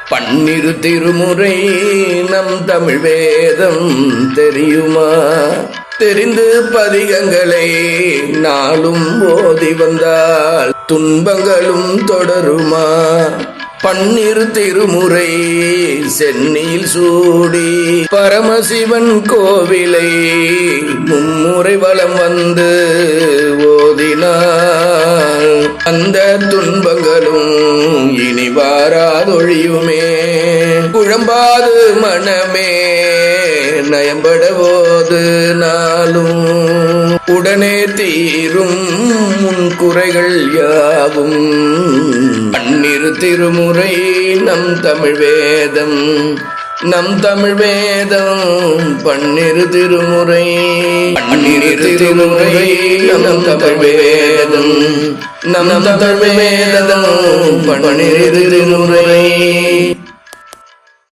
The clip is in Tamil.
பன்னிரு திருமுறை நம் தமிழ் வேதம் தெரியுமா? தெரிந்து பதிகங்களை நாளும் ஓதி வந்தால் துன்பங்களும் தொடருமா? பன்னிரு திருமுறை சென்னியில் சூடி பரமசிவன் கோவிலை மும்முறை வலம் வந்து ஓதினார் அந்த துன்பங்களும் இனி வாராதொழியுமே. குழம்பாது மனமே நயம்படவோது நாளும் உடனே தீரும் முன் குறைகள் யாவும். பன்னிரு திருமுறை நம் தமிழ் வேதம், நம் தமிழ் வேதம். பன்னிரு திருமுறை, பன்னிரு திருமுறை நம் தமிழ் வேதம், நம் தமிழ் வேதம். பன்னிரு திருமுறை.